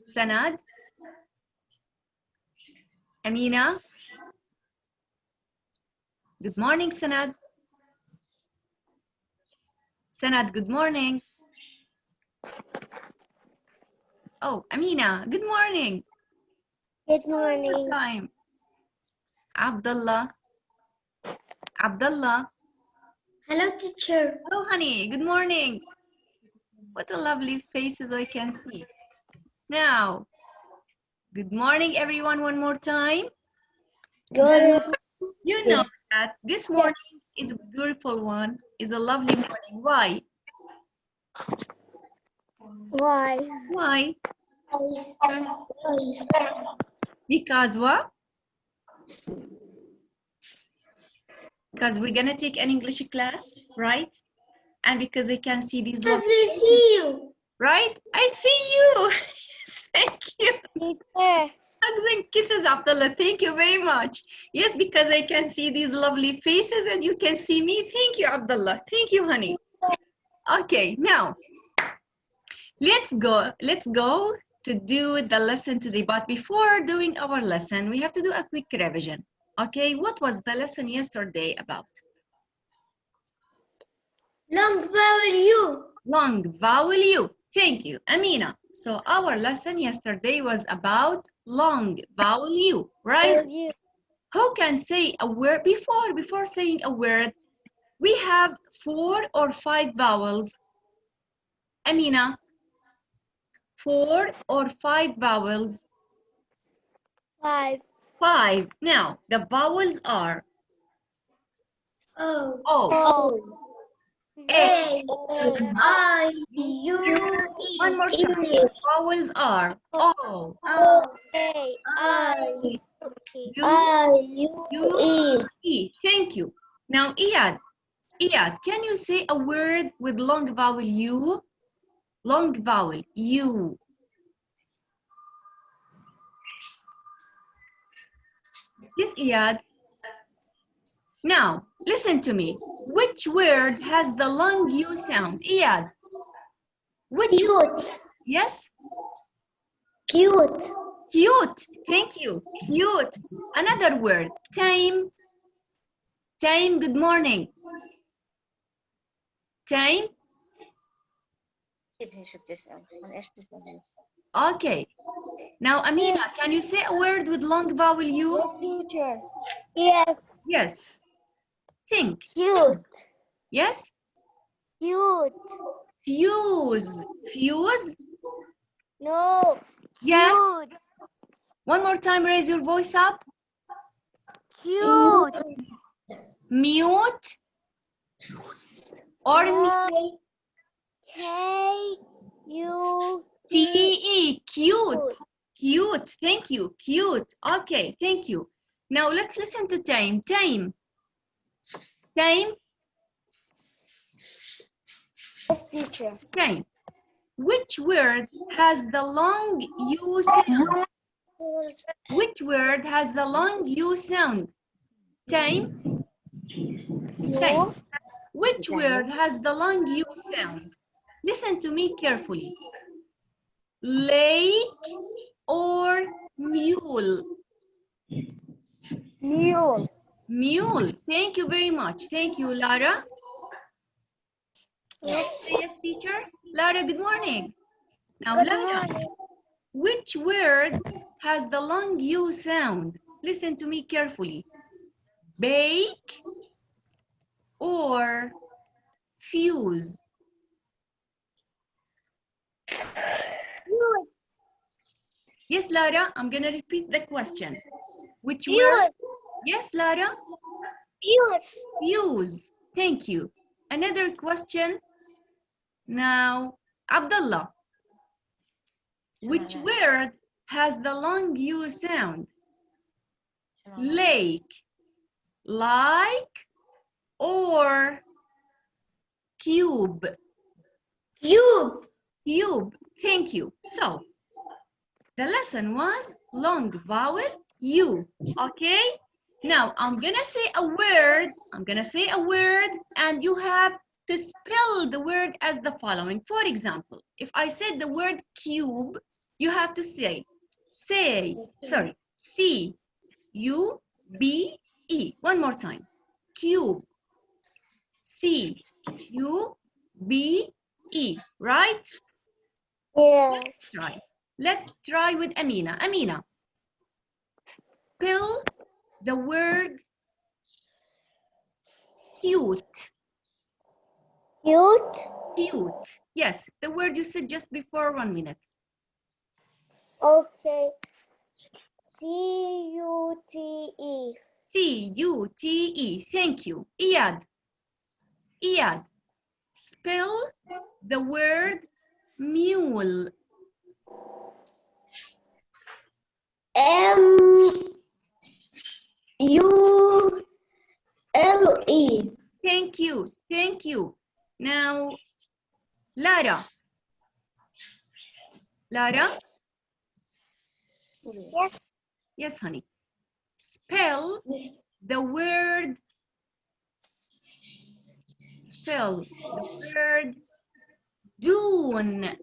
Sanad? Amina? Good morning, Sanad. Sanad, good morning. Oh, Amina, good morning. Good morning. Time. Abdullah. Abdullah. Hello, teacher. Hello, honey. Good morning. What a lovely faces I can see. Now, good morning, everyone, one more time. Good. You know that this morning is a beautiful one, is a lovely morning. Why? Why? Why? Because what? Because we're gonna take an English class, right? And because I can see these Because lovely we see you. right? I see you. Thank you. Teacher. Hugs and kisses, Abdullah. Thank you very much. Yes, because I can see these lovely faces and you can see me. Thank you, Abdullah. Thank you, honey. Okay, now let's go to do the lesson today. But before doing our lesson, we have to do a quick revision. Okay, what was the lesson yesterday about? Long vowel U. Long vowel U. Thank you, Amina. So our lesson yesterday was about long vowel U, right? Who can say a word before saying a word? We have 4 or 5 vowels. Amina, 4 or 5 vowels? 5. 5. Now, the vowels are O. O, A, I, U, E. one more time. The vowels are O, A, I, U, U, E. Thank you. Now, Iyad, can you say a word with long vowel U? Long vowel U. Yes, Iyad. Now, listen to me. Which word has the long U sound? Iyad. Which Cute. Yes? Cute. Cute. Thank you. Cute. Another word. Time. Time, good morning. Time. Okay. Now, Amina, can you say a word with long vowel U? Yes, teacher. Yes. Yes. Think. Cute. Yes? Cute. Fuse. Fuse? No. Yes. Cute. One more time, raise your voice up. Cute. Mute. Or No. K-U-T. T-E. Cute. Cute. Thank you. Cute. Okay, thank you. Now let's listen to time. Time. Time. Yes, teacher. Time. Which word has the long U sound? Which word has the long U sound? Time. Time. Which word has the long U sound? Listen to me carefully. Lake or mule? Mule. Mule. Thank you very much. Thank you, Lara. Yes. Yes, teacher. Lara, good morning. Now, Lara, which word has the long U sound? Listen to me carefully. Bake or fuse? Yes, Lara, I'm going to repeat the question. Which word? Yes, Lara? Fuse. Fuse. Thank you. Another question. Now, Abdullah. Which word has the long U sound? Lake, like, or cube? Cube. Cube. Thank you. So, the lesson was long vowel U. Okay? Now, I'm gonna say a word. And you have to spell the word as the following. For example, if I said the word cube, You have to say, sorry, C-U-B-E. One more time. Cube. C-U-B-E. Right? Yes. Let's try. Let's try with Amina. Amina, spell the word cute. Cute. Cute. Yes, the word you said just before 1 minute. Okay. C-U-T-E. C-U-T-E. Thank you. Iyad. Iyad. Spell the word mule. M-U-L-E. Thank you. Thank you. Now, Lara. Lara? Yes. Yes, honey. Spell the word. Spell the word dune.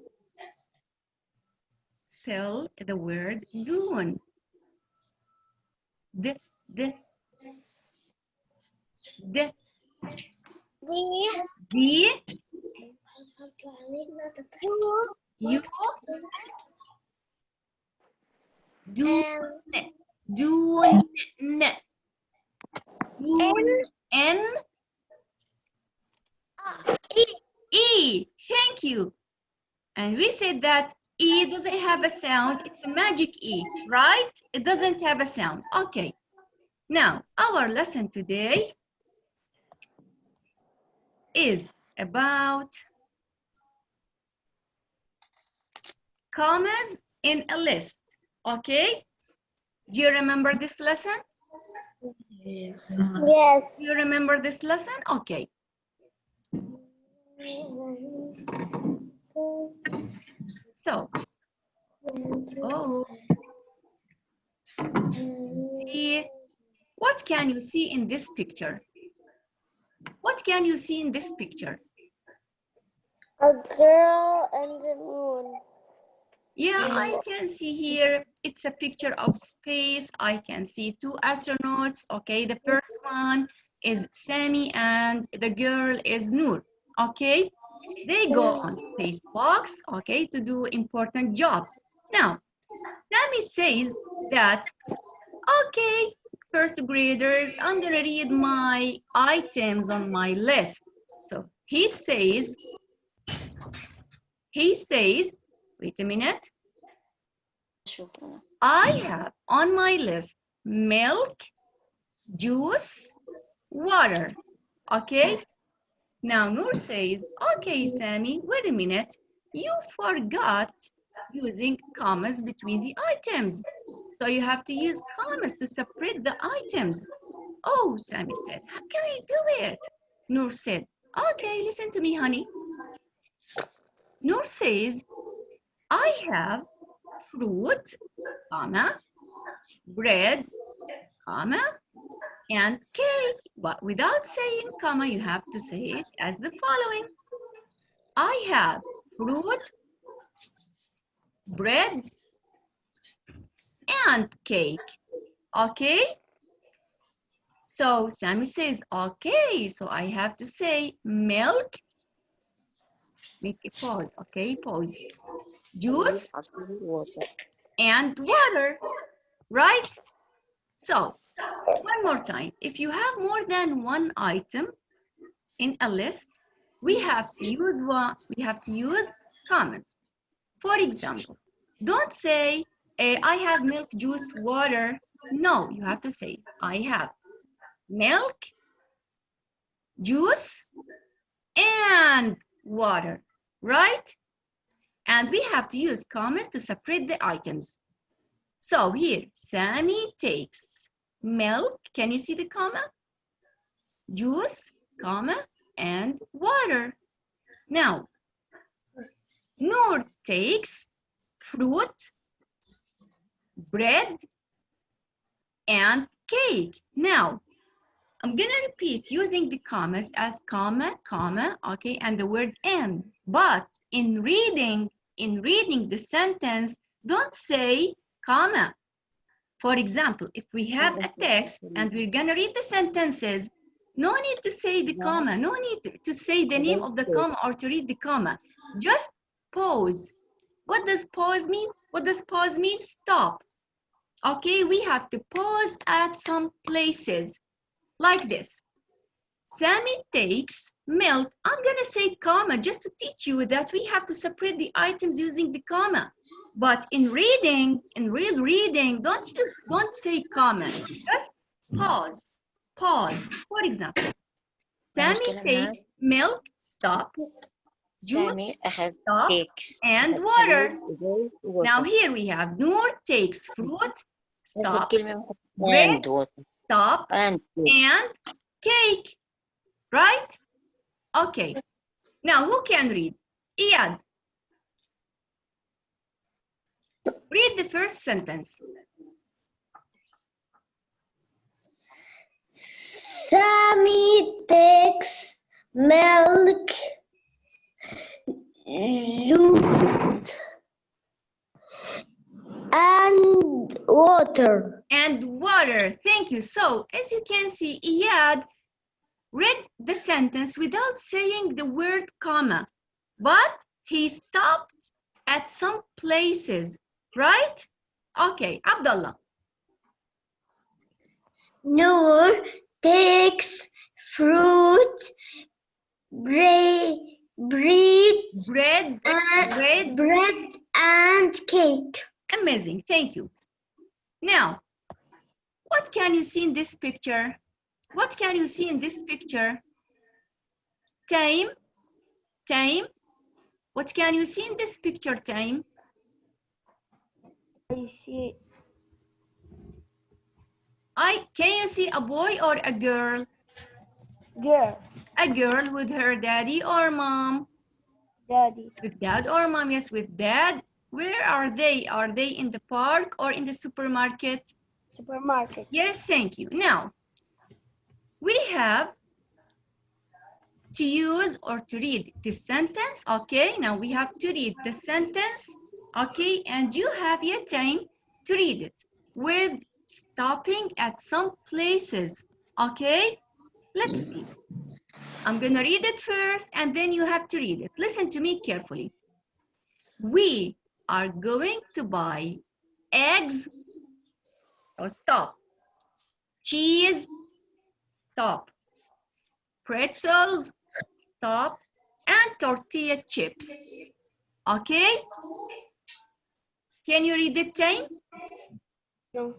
Spell the word dune. D. D. U. Dune. Dune. Dune. N. E. Thank you. And we said that E doesn't have a sound. It's a magic E, right? It doesn't have a sound. Okay. Now, our lesson today is about commas in a list. Okay? Do you remember this lesson? Yes. Do you remember this lesson? Okay. So, see, what can you see in this picture? What can you see in this picture? A girl and the moon. Yeah, I can see here, it's a picture of space. I can see two astronauts. Okay, the first one is Sammy and the girl is Noor. Okay, they go on spacewalks, okay, to do important jobs. Now, Sammy says that, okay, first graders, I'm gonna read my items on my list. So he says, wait a minute. I have on my list milk, juice, water. Okay? Now Noor says, okay, Sammy, wait a minute. You forgot using commas between the items. So you have to use commas to separate the items. Oh, Sammy said, how can I do it? Noor said, okay, listen to me, honey. Noor says, I have fruit, comma, bread, comma, and cake. But without saying comma, you have to say it as the following. I have fruit, bread, and cake. Okay? So Sammy says, okay, so I have to say milk. Make a pause, okay? Pause. Juice and water, right? So, one more time. If you have more than one item in a list, we have to use commas. For example, don't say, I have milk, juice, water. No, you have to say, I have milk, juice, and water, right? And we have to use commas to separate the items. So here, Sammy takes milk. Can you see the comma? Juice, comma, and water. Now, Noor takes fruit, bread, and cake. Now, I'm gonna repeat using the commas as comma, comma, okay, and the word and. But in reading the sentence, don't say comma. For example, if we have a text and we're gonna read the sentences, no need to say the comma, no need to say the name of the comma or to read the comma. Just pause. What does pause mean? What does pause mean? Stop. Okay, we have to pause at some places like this. Sammy takes milk. I'm gonna say comma just to teach you that we have to separate the items using the comma. But in reading, in real reading, don't say comma. Just pause. Pause. For example, Sammy takes milk. Stop. Sammy Stop. takes And water. Now here we have Noor takes fruit. Stop. Bread. Stop. And cake. Right? Okay. Now who can read? Iyad. Read the first sentence. Sammy takes milk, juice, and water. And water. Thank you. So, as you can see, Iyad read the sentence without saying the word comma, but he stopped at some places, right? Okay, Abdullah. Noor takes fruit, bread, and cake. Amazing, thank you. Now, what can you see in this picture? What can you see in this picture? Time. What can you see in this picture, Time? I see. Can you see a boy or a girl? Girl. A girl with her daddy or mom? Daddy. With dad or mom? Yes, with dad. Where are they? Are they in the park or in the supermarket? Supermarket. Yes, thank you. Now, we have to use or to read this sentence, okay? Now we have to read the sentence, okay? And you have your time to read it with stopping at some places, okay? Let's see. I'm gonna read it first and then you have to read it. Listen to me carefully. We are going to buy eggs. Oh, stop. Cheese. Stop. Pretzels. Stop. And tortilla chips. Okay? Can you read the time? No.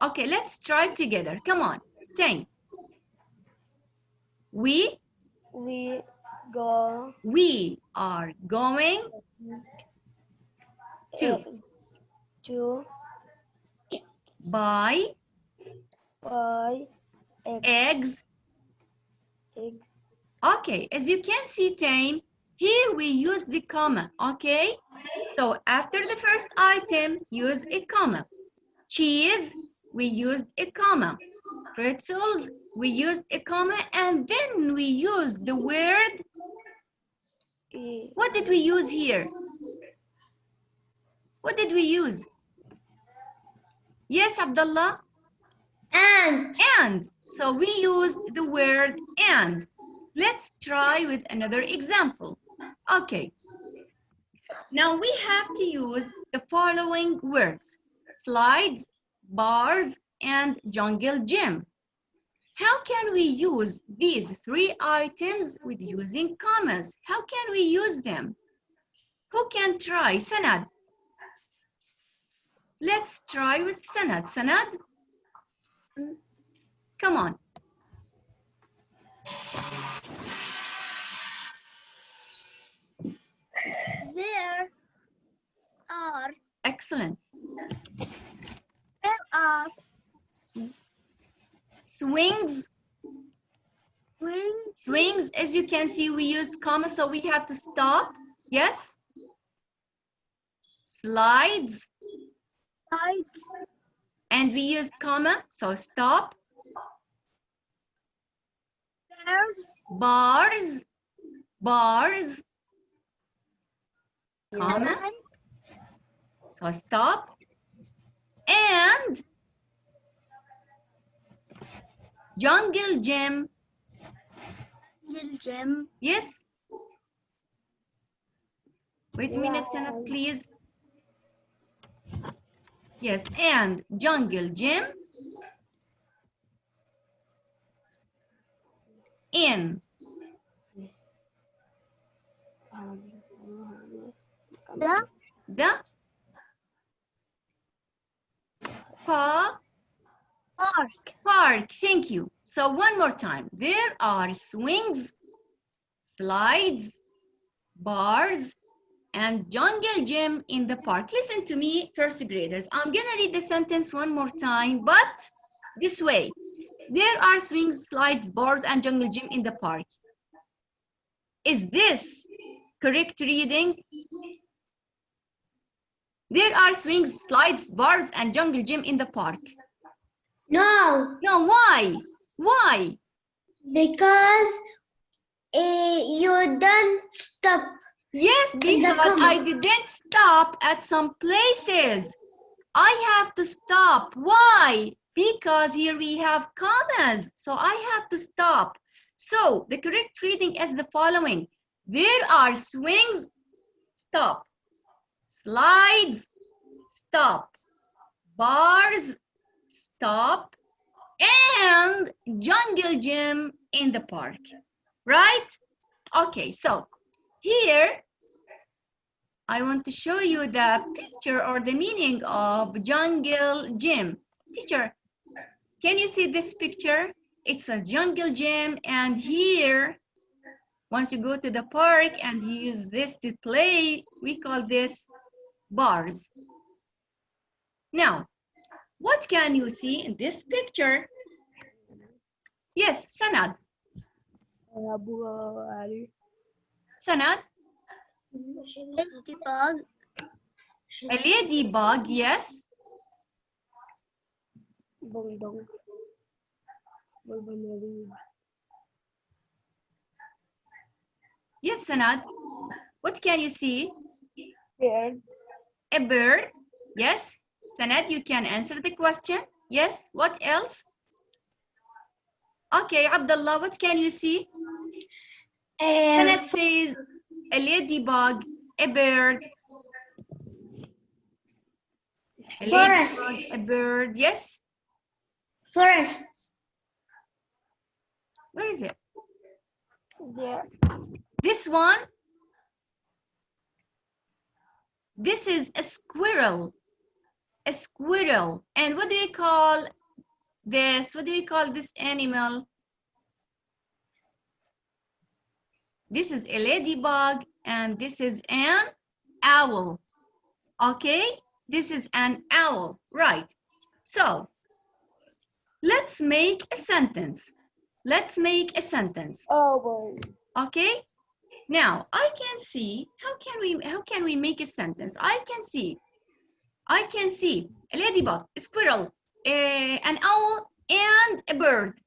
Okay, let's try together. Come on. Time. We are going to buy eggs. Okay, as you can see, Time, here we use the comma, okay? So after the first item, use a comma. Cheese, we used a comma. Pretzels, we used a comma, and then we use the word. What did we use here? What did we use? Yes, Abdullah? And. So we used the word and. Let's try with another example. Okay. Now we have to use the following words: slides, bars, and jungle gym. How can we use these three items with using commas? How can we use them? Who can try? Sanad. Let's try with Sanad. Sanad? Come on. There are. Excellent. There are. Swings. Swings, as you can see, we used comma, so we have to stop. Yes? Slides. And we used comma, so stop. Bars. Comma. So stop. And jungle gym. Gym. Yes. Wait a minute, Sanat, please. Yes, and jungle gym. In. The park. Thank you. So one more time. There are swings, slides, bars, and jungle gym in the park. Listen to me, first graders. I'm gonna read the sentence one more time, but this way. There are swings, slides, bars, and jungle gym in the park. Is this correct reading? There are swings, slides, bars, and jungle gym in the park. No. No, why? Why? Because you don't stop. Yes, because I didn't stop at some places. I have to stop. Why? Because here we have commas, so I have to stop. So the correct reading is the following. There are swings, stop. Slides, stop. Bars, stop. And jungle gym in the park, right? Okay, so here I want to show you the picture or the meaning of jungle gym. Teacher, can you see this picture? It's a jungle gym, and here, once you go to the park and you use this to play, we call this bars. Now, what can you see in this picture? Yes, Sanad. Sanad? Ladybug. A ladybug, yes. Yes, Sanad. What can you see? Bird. A bird. Yes. Sanad, you can answer the question. Yes. What else? Okay, Abdullah, what can you see? Sanad says a ladybug, a bird. A Forest. ladybug, a bird. Yes. Forest. Where is it? There. This one. This is a squirrel. A squirrel. And what do we call this? What do we call this animal? This is a ladybug, and this is an owl. Okay? This is an owl, right? So, let's make a sentence. Let's make a sentence. Owl. Okay? Now, I can see, how can we make a sentence? I can see a ladybug, a squirrel, an owl, and a bird.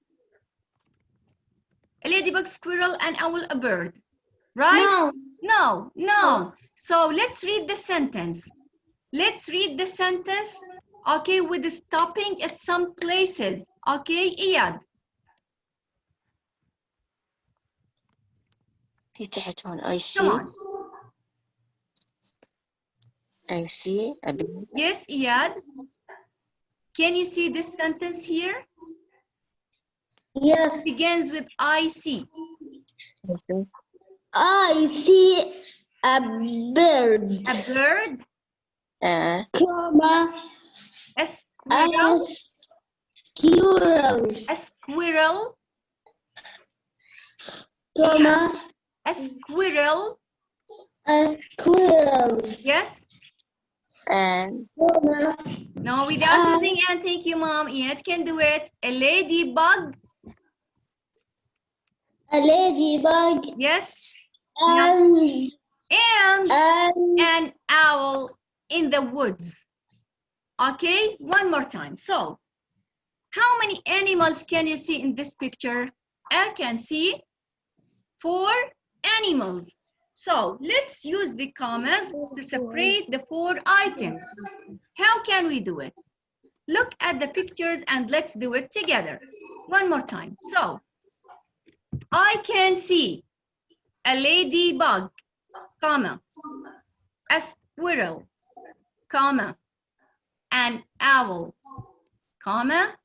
A ladybug, squirrel, an owl, a bird. Right? No. So let's read the sentence. Let's read the sentence, okay, with stopping at some places. Okay, Iyad. I see. Come on. I see a big. Yes, Iyad. Can you see this sentence here? Yes. It begins with I see. I see a bird. A bird. Comma. A squirrel. Squirrel. A squirrel. Comma. A squirrel. A squirrel. Yes. And Comma. No, without using and. Thank you, Mom. Iyad can do it. A ladybug. A ladybug. Yes. And an owl in the woods. Okay, one more time. So, how many animals can you see in this picture? I can see 4 animals. So let's use the commas to separate the 4 items. How can we do it? Look at the pictures and let's do it together. One more time. So, I can see a ladybug, comma, a squirrel, comma, an owl, comma,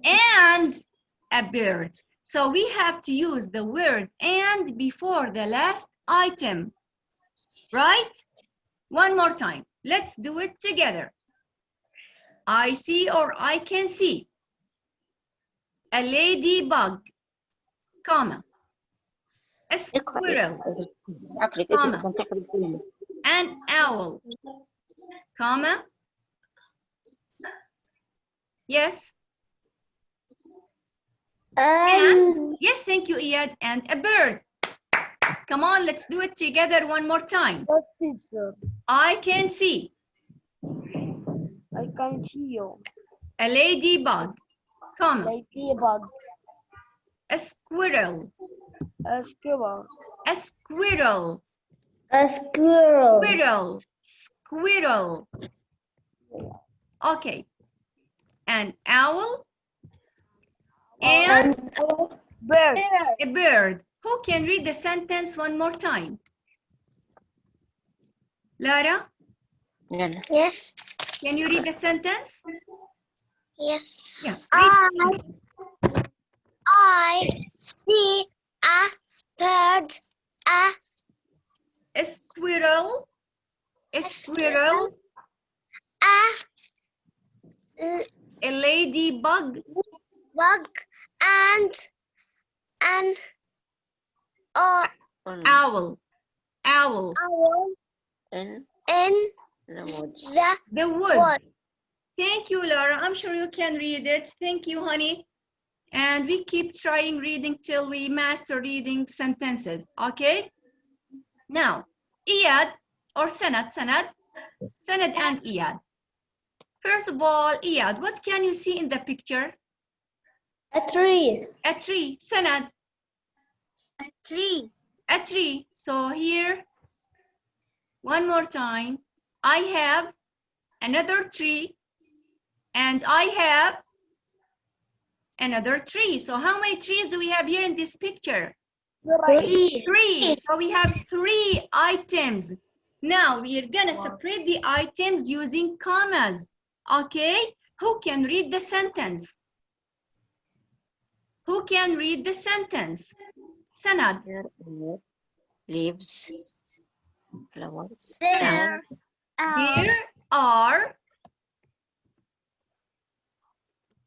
and a bird. So we have to use the word and before the last item, right? One more time. Let's do it together. I see or I can see a ladybug, comma, a squirrel, comma, an owl, comma, yes, and yes, thank you, Iyad, and a bird. Come on, let's do it together one more time. I can see. I can see you. A ladybug, comma, Ladybug. a squirrel, A squirrel. a squirrel, A squirrel. squirrel, squirrel. Okay, an owl and Bird. a bird. Who can read the sentence one more time? Lara, Yes. can you read the sentence? Yes. Yeah, read the sentence. I see a bird, A squirrel, a squirrel, a ladybug, bug, and an owl, owl. owl in the woods. The woods. Thank you, Laura. I'm sure you can read it. Thank you, honey. And we keep trying reading till we master reading sentences, okay? Now, Iyad or Sanad and Iyad. First of all, Iyad, what can you see in the picture? A tree. A tree. Sanad. A tree. A tree. So here, one more time, I have another tree and I have another tree. So how many trees do we have here in this picture? Three. 3. So we have 3 items. Now we are gonna separate the items using commas. Okay? Who can read the sentence? Who can read the sentence? Sanad. There are leaves, flowers. There are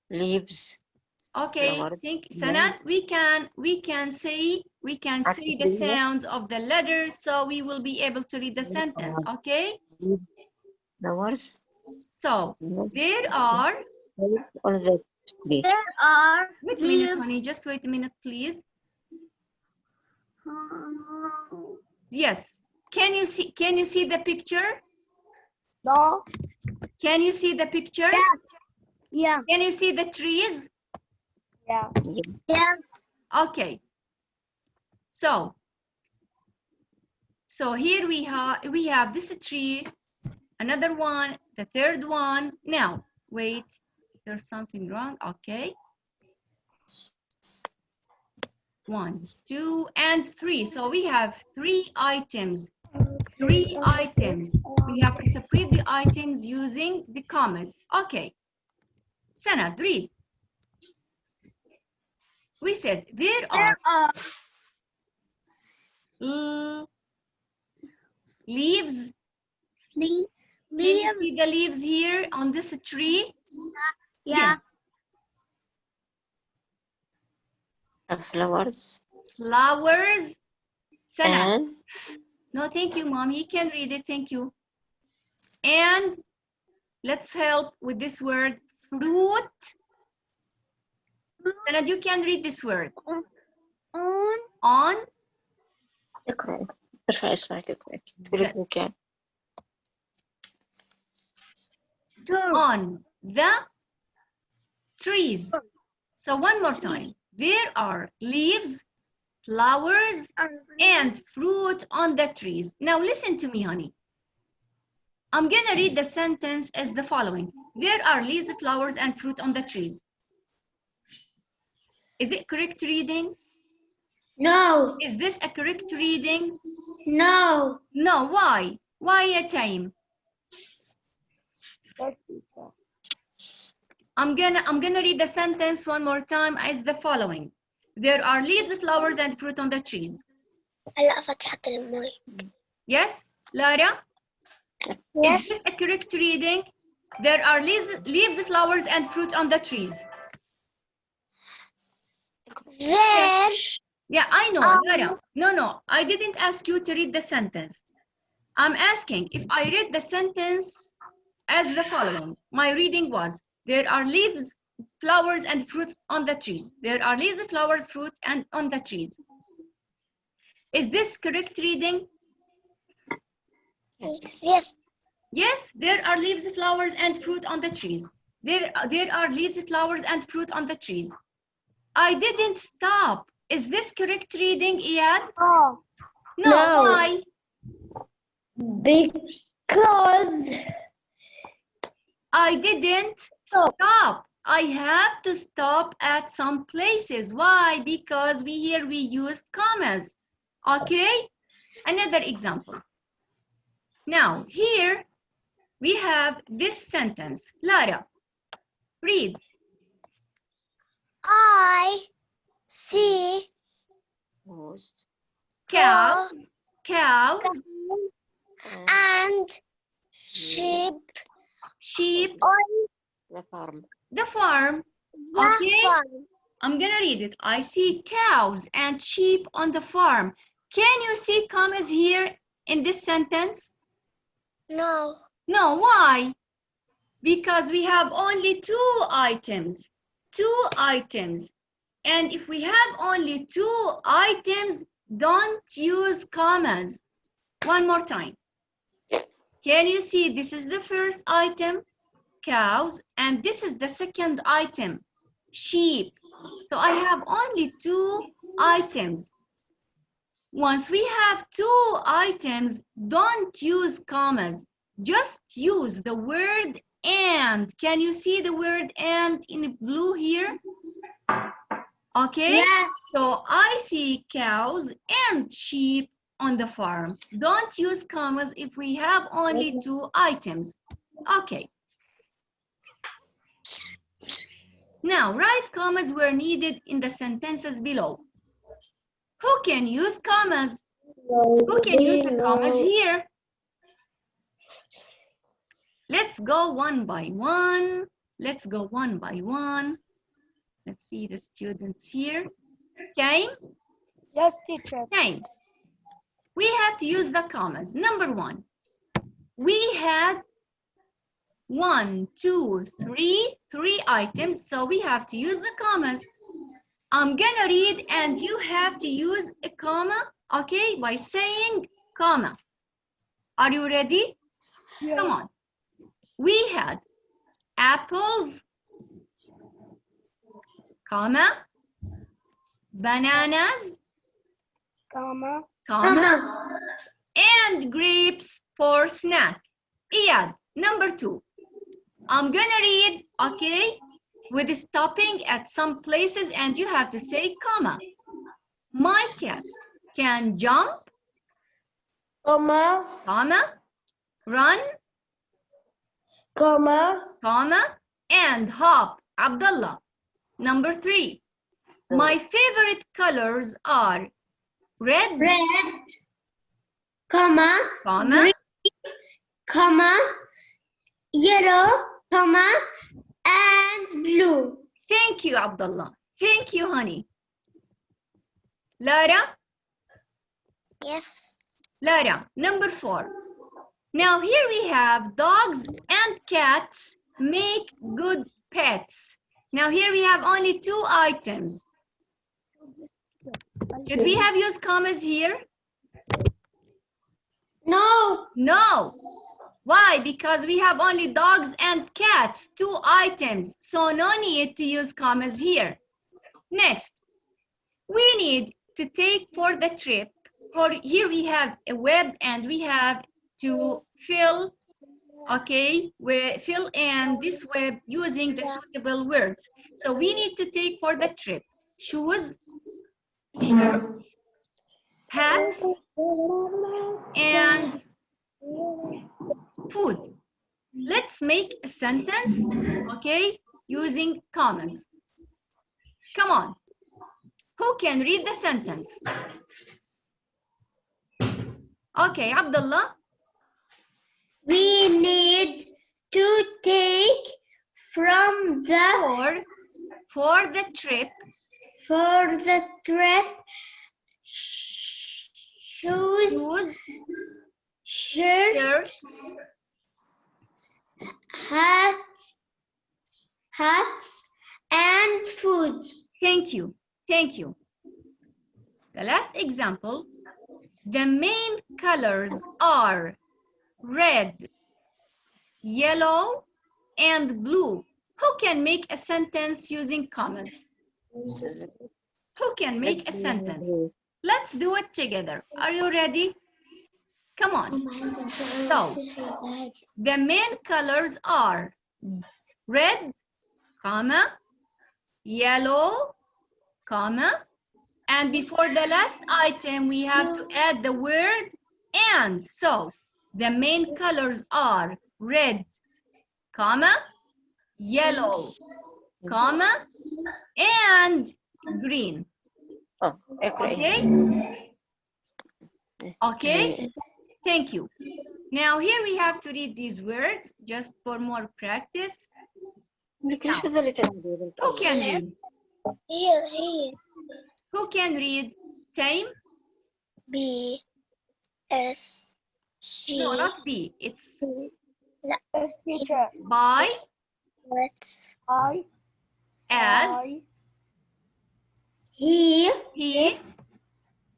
Leaves. okay. Flowers. Think Sanad. We can say the sounds of the letters, so we will be able to read the sentence. Okay. Flowers. So there are. On the tree. There are Wait a minute, honey. Just wait a minute, please. Yes. Can you see the picture? No. Can you see the picture? Yeah. Can you see the trees? Yeah. Yeah. Okay. So here we have this tree, another one, the third one. Now, wait, there's something wrong. Okay. 1, 2, and 3. So we have 3 items. 3 items. We have to separate the items using the commas. Okay. Sanad, read. We said there are leaves. Can you see the leaves here on this tree? Yeah. Flowers. Flowers. Sanad. And No, thank you, Mom. He can read it. Thank you. And let's help with this word, fruit. Sanad, you can read this word. On. اقرأ اسمعك اقرأ تقول who can. On the trees. So one more time. There are leaves. flowers and fruit on the trees. Now listen to me, honey. I'm gonna read the sentence as the following. There are leaves, flowers, and fruit on the trees. Is it correct reading? No. Is this a correct reading? No. No, why? Why a time? Yes, teacher. I'm gonna read the sentence one more time as the following. There are leaves, flowers, and fruit on the trees. هلا فتحت المي. Yes, Lara? Is Yes. this a correct reading? There are leaves, flowers, and fruit on the trees. There. Yeah, I know, Lara. No, I didn't ask you to read the sentence. I'm asking if I read the sentence as the following. My reading was, there are leaves, flowers, and fruits on the trees. There are leaves, flowers, fruit, and on the trees. Is this correct reading? Yes. Yes. Yes, there are leaves, flowers, and fruit on the trees. There are leaves, flowers, and fruit on the trees. I didn't stop. Is this correct reading, Iyad? Oh, No, No. why? Because I didn't stop. I have to stop at some places. Why? Because here we used commas. Okay? Another example. Now, here we have this sentence. Lara, read. I see Cows, and sheep sheep, the farm. the farm. Okay? I'm gonna read it. I see cows and sheep on the farm. Can you see commas here in this sentence? No. No, why? Because we have only two items. And if we have only two items, don't use commas. One more time. Can you see this is the first item, cows, and this is the second item, sheep. So I have only two items. Once we have two items, don't use commas. Just use the word and. Can you see the word and in blue here? Okay? Yes. So I see cows and sheep on the farm. Don't use commas if we have only two items. Okay. Now, write commas where needed in the sentences below. Who can use commas? Who can use the commas here? Let's go one by one. Let's see the students here. Time? yes, teacher. Time. We have to use the commas. Number one, we had 1, 2, 3 items, so we have to use the commas. I'm gonna read and you have to use a comma, okay, by saying comma. Are you ready? Yes. Come on. We had apples, comma, bananas, Comma. comma, and grapes for snack. Iyad, number 2. I'm gonna read, okay, with stopping at some places and you have to say comma. My cat can jump, comma, run, comma, and hop. Abdullah. Number 3. My favorite colors are red, comma, comma, comma, yellow, comma, and blue. Thank you, Abdullah. Thank you, honey. Lara? Yes. Lara, number 4. Now here we have dogs and cats make good pets. Now here we have only 2 items. Should we have used commas here? No. No. Why? Because we have only dogs and cats, 2 items. So no need to use commas here. Next, we need to take for the trip. For here we have a web and we have to fill, okay, we fill in this web using the suitable words. So we need to take for the trip shoes, shirts, hats, and food. Let's make a sentence, okay, using commas. Come on. Who can read the sentence? Okay, Abdullah. We need to take from the For the trip shoes, shirts, shirts, hats, and food. Thank you. Thank you. The last example. The main colors are red, yellow, and blue. Who can make a sentence using commas? Who can make a sentence? Let's do it together. Are you ready? Come on. So, the main colors are red, comma, yellow, comma, and before the last item, we have to add the word and. So, the main colors are red, comma, yellow, comma, and green. Oh, okay. Okay? Okay? Thank you. Now, here we have to read these words just for more practice. Who can read? Here. Who can read? Time? B, S, G. No, not B. It's Yes, teacher. by, Let's. I. as, I. He, he,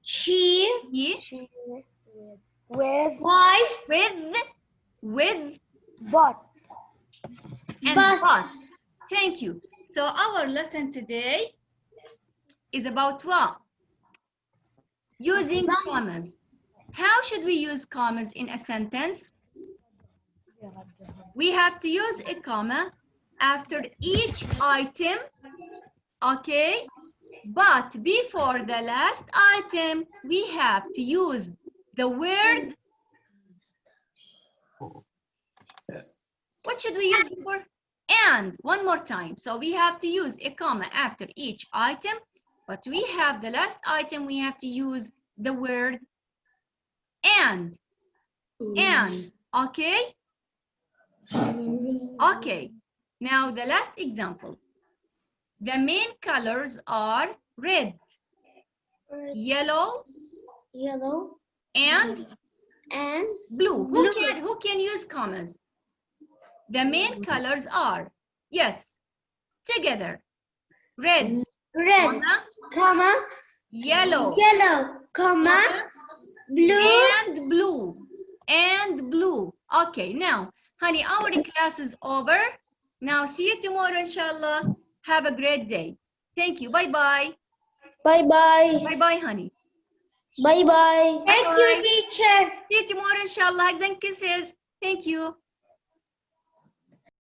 she, he, With. was, with, But. and but. but. Thank you. So our lesson today is about what? Using commas. How should we use commas in a sentence? We have to use a comma after each item, okay? But before the last item, we have to use the word. What should we use before? And. One more time. So we have to use a comma after each item, but we have the last item, we have to use the word and. And. Okay? Okay. Now the last example. The main colors are red, yellow, and blue. Who can use commas? The main colors are, yes, together. Red, comma, yellow, comma, blue, and blue. Okay, now, honey, our class is over. Now, see you tomorrow, inshallah. Have a great day. Thank you. Bye-bye. Bye-bye. Bye-bye, honey. Bye-bye. Thank you, teacher. See you tomorrow, inshallah. Hugs and kisses. Thank you.